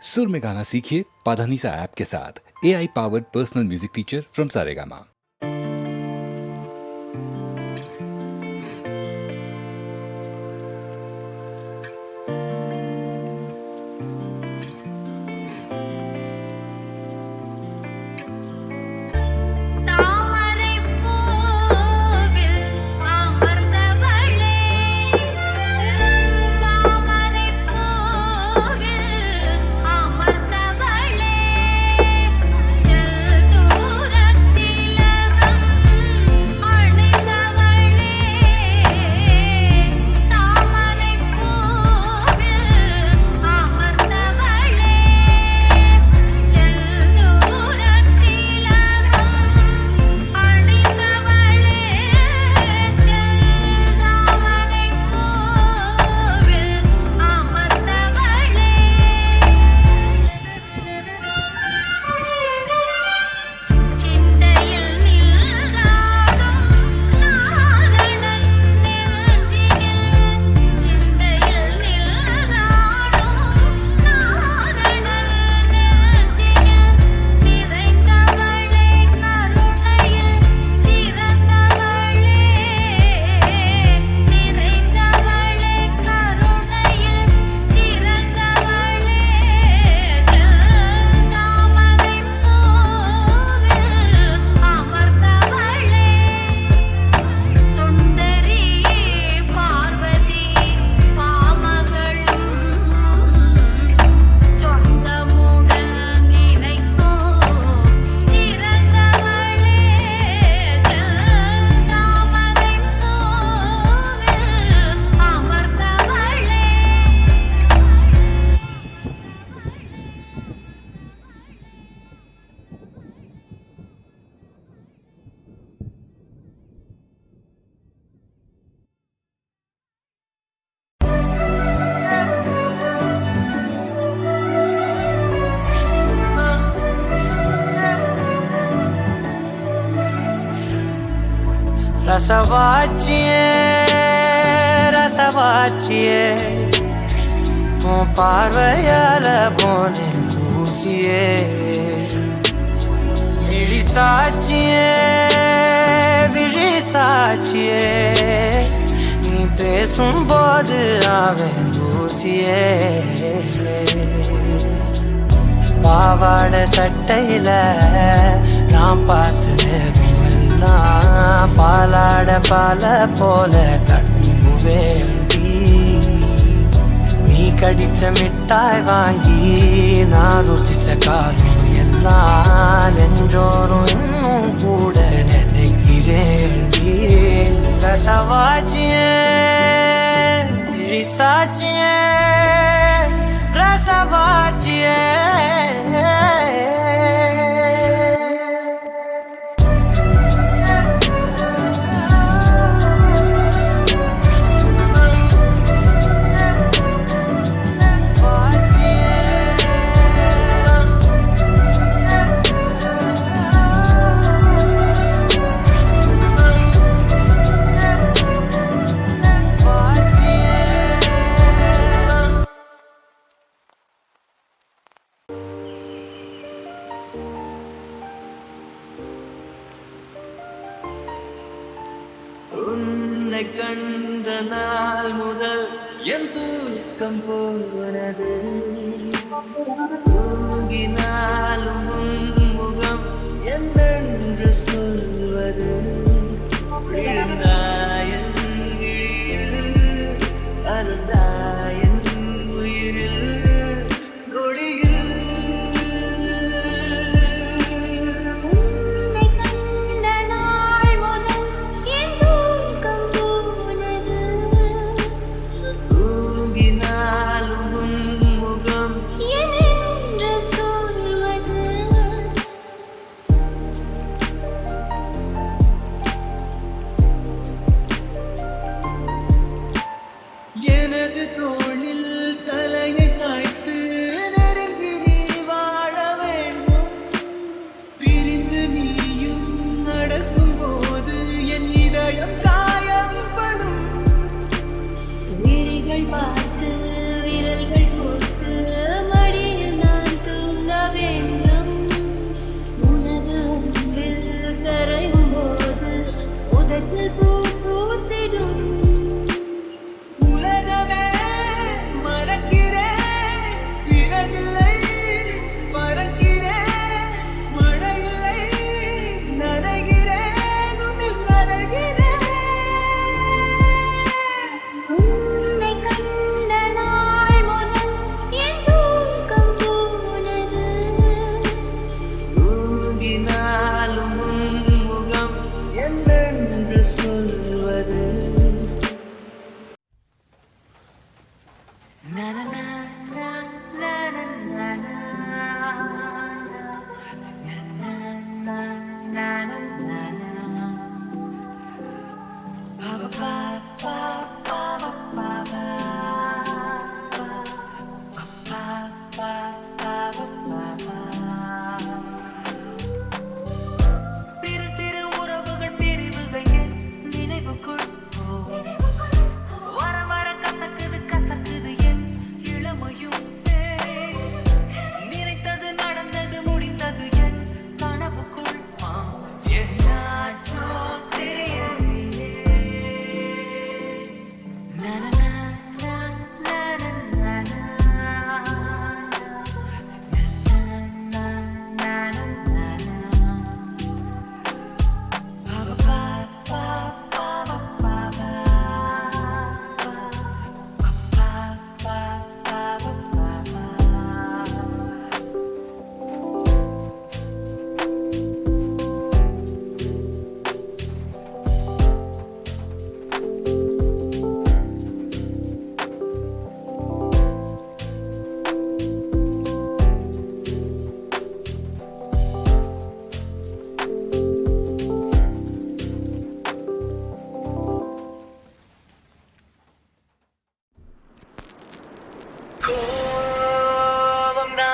सुर में गाना सीखिए पाधानीसा ऐप के साथ। AI powered personal music teacher from Saregama. ரசவாச்சியே உன் பார்வையால போனே பூசியே விழி சாட்சியே விழி சாட்சியே நீ பேசும்போது அவன் பூசியே பாவாட சட்டையில நான் பார்த்தேன் பாலாட பால போல கண்ணுவேண்டி நீ கடிச்ச மிட்டாய் வாங்கி நான் ருசிச்ச காலம் எல்லாம் நெஞ்சோரும் இன்னும் கூட நினைக்கிறேண்டி ரசவாச்சியே சாட்சியே ரசவாச்சியே உன்னை கண்ட நாள் முதல் என் தூக்கம் போனது தூங்கினாலும் உன் முகம் என்னென்று சொல்வது விழுந்தாயன் விழியில் அருந்தாயன் உயிரில் நொடியில்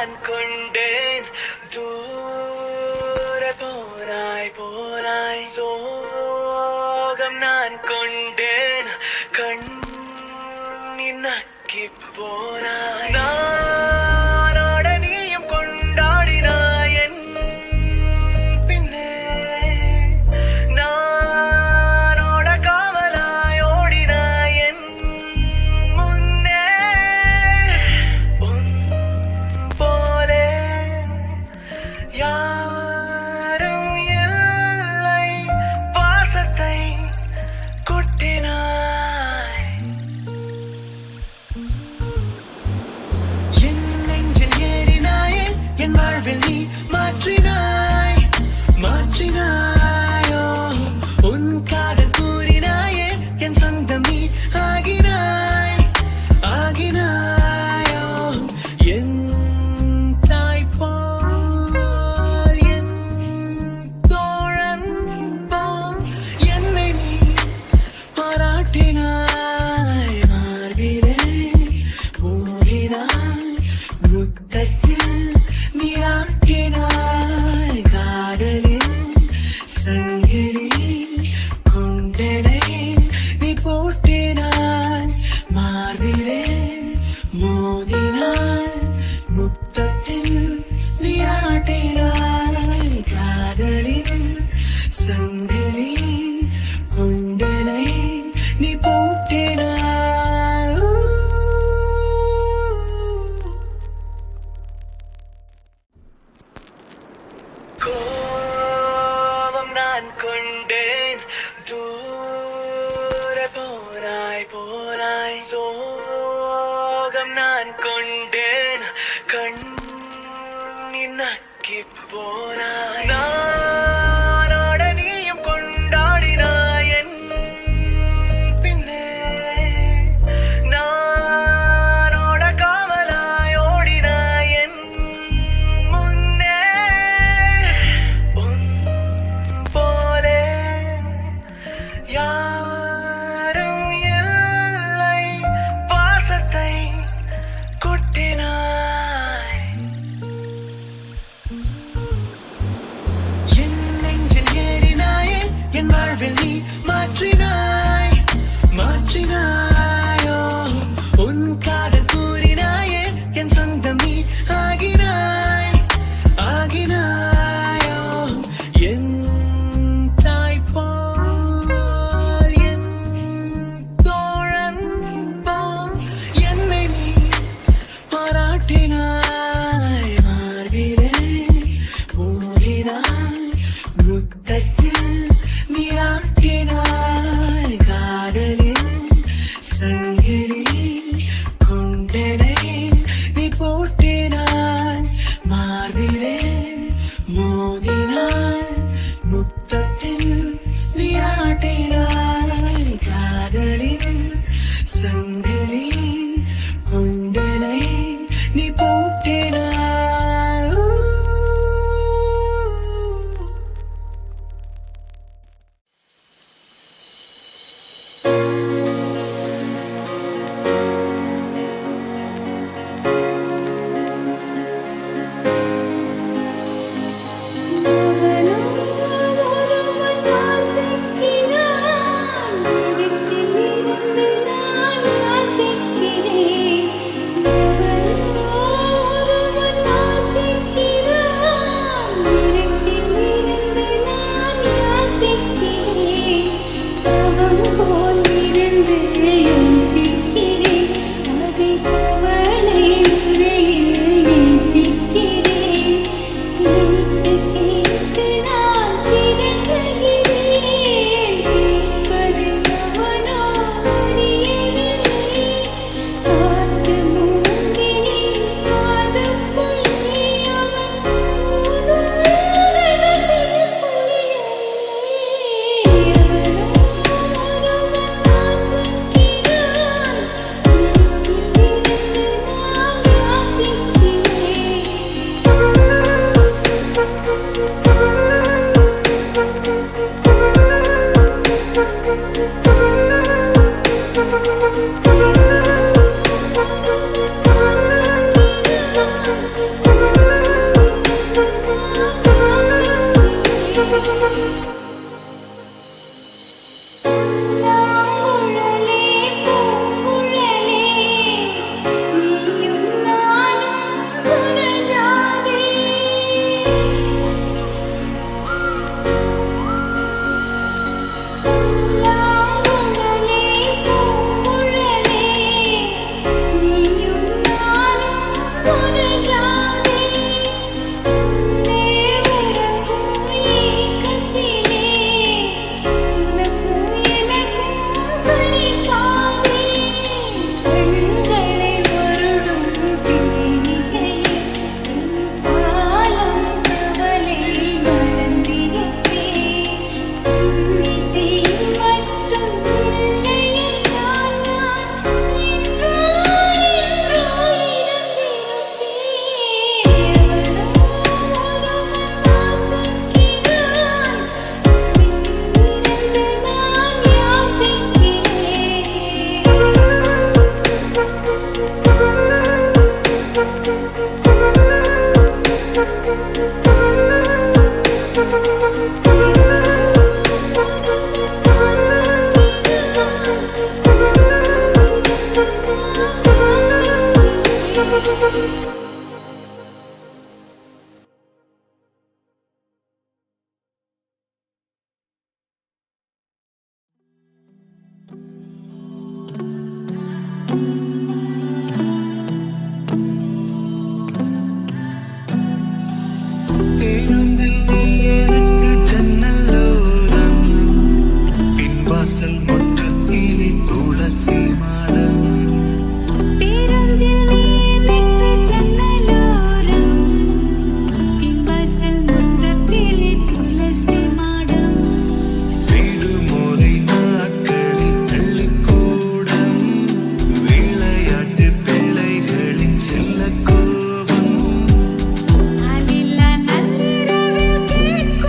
நான் கொண்டேன் தூர போனாய் போனாய் சோகம் நான் கொண்டேன் கண்ணின் நக்கி போனாய் நானோட நீயும் கொண்டாடினாய் என் பின்னே நானோட காவலாய் ஓடினாய் என் முன்னே உன் போலே யாரும் இல்லை பாசத்தை கொட்டினாய் என் நெஞ்சில் ஏறினாயே என் வாழ்வில் நீ மாற்றினாய் மாற்றினாயோ உன் காதல் கூறினாயே என் சொந்தம் நீ ஆகினாய் ஆகினாயோ என் தாய் போல் என் தோழன் போல் என்னை நீ பாராட்டினாய் மார்பிலே ஊறினாய் முத்தத்தில் நீராட்டினாய் காதலில் சங்கிலி கொண்டனை நீ போட்டினாய் மார்பிலே மோதினாய் முத்தத்தில் நீராட்டினாய் காதலில் சங்கிலி கொண்டனை நீ போட்டினாய் கோபம் நான் கொண்டேன் தூர போனாய் போனாய் சோகம் நான் கொண்டேன் கண்ணின் நக்கி போனாய் நானோட நீயும் கொண்டாடினாய் என் பின்னே நானோட காவலாய் ஓடினாய் என் முன்னே உன் போலே யாரும் இல்லை பாசத்தை கொட்டினாய் பேருந்தில் நீ எனக்கு ஜன்னலோரம், பின்வாசல் முற்றத்திலே துளசி மாடம். பேருந்தில் நீ எனக்கு ஜன்னலோரம், பின்வாசல் முற்றத்திலே துளசி மாடம். விடுமுறை நாட்களில் பள்ளிக்கூடம், விளையாட்டு பிள்ளைகளின் செல்ல கோபம். ஆளில்லா நள்ளிரவில் கேட்கும்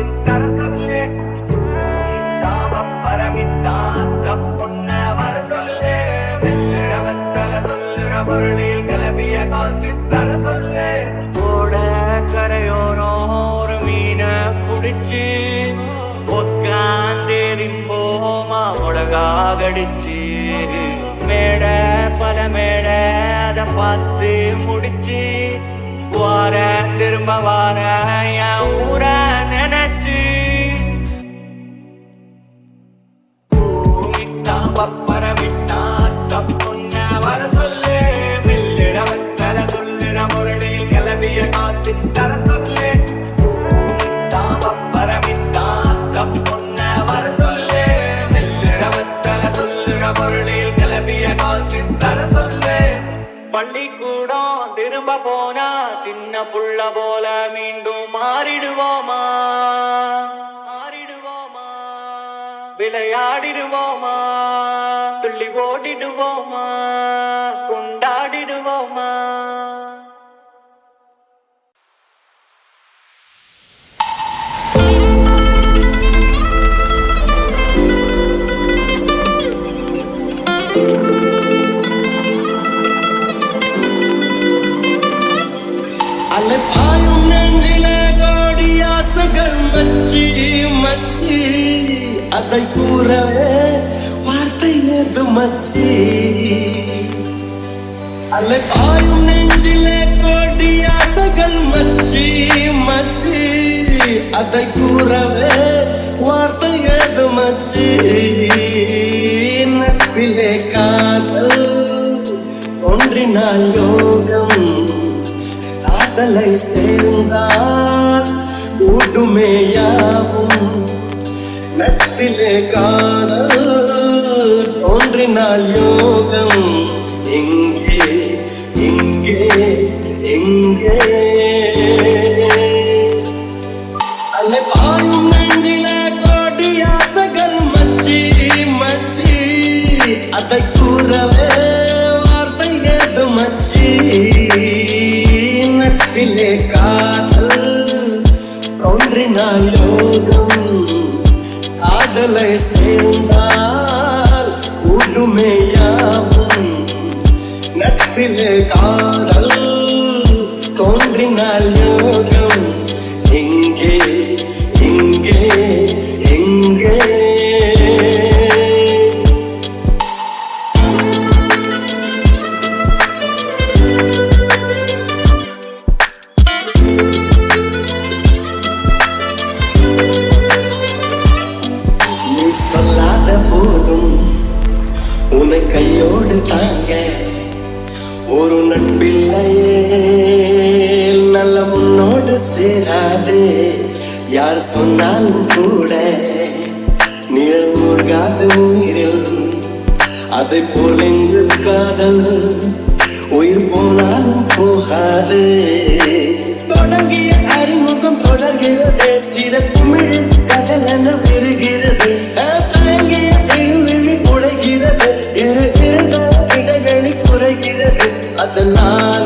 வாசித்தர சொல்லு தாமம் பரமித்தான் தப்புன்ன வர சொல்லு வெள்ளிடவத்தல சொல்லுற பொருளில் கிளம்பிய காசித்தர சொல்லு கூட கரையோரம் ஒரு மீன புடிச்சு உட்காந்தேரிப்போமா உலகாகடிச்சு மேட பல மேட அத பார்த்து முடிச்சு வார திரும்ப வார என் ஊர நினைச்சு பப்பர விட்டா தப்புன்ன வர சொல்லு வெள்ளிடவத்தல சொல்லுற முரளில் கிளம்பிய காசு தர சொல்லு பப்பர விட்டா தப்புன்ன வர சொல்லு வெள்ளிடவத்தல சொல்லுற முரளில் கிளம்பிய காசு தர சொல்லு பள்ளிக்கூடம் திரும்ப போனா சின்ன புள்ள போல மீண்டும் மாறிடுவோமா விளையாடிடுவோமா துள்ளி ஓடிடுவோமா கொண்டாடிடுவோமா அலைப்பாயும் நெஞ்சில கோடி ஆசைகள் மச்சி மச்சி அதை கூறவே வார்த்தை ஏது மச்சி அலைப்பாயும் நெஞ்சில கோடி ஆசைகள் மச்சி மச்சி அதை கூறவே வார்த்தை ஏது மச்சி நட்பிலே காதல் ஒன்றினால் யோகம் காதலை சேர்ந்தால் கூட்டுமேயாவும் நட்பிலே காதல் ஒன்றினால் யோகம் எங்கே எங்கே எங்கே அலைபாயும் நெஞ்சில கோடி ஆசைகள் மச்சி மச்சி அதை கூறவே வார்த்தை ஏது மச்சி நட்பிலே காதல் ஒன்றினால் யோகம் காதலை சேர்ந்தால் கூட்டுமேயாவும் நட்பிலே காதல் தோன்றினால் யோகம் எங்கே எங்கே எங்கே சொல்லாத போதும் உன்னை கையோடு தாங்க ஒரு நட்பில்லையே நல்ல முன்னோடு சேராது யார் சொன்னாலும் கூட நீர் மூழ்காத நீரில் அதை போல் எங்கு காதல் உயிர் போனாலும் போகாது தொடங்கிய அறிமுகம் தொடர்கிறது சிறப்புமிழ் கடல் என பெறுகிறது தயங்கிய எழுவிழி உழைகிறது இரு இடைகளை குறைகிறது அதனால்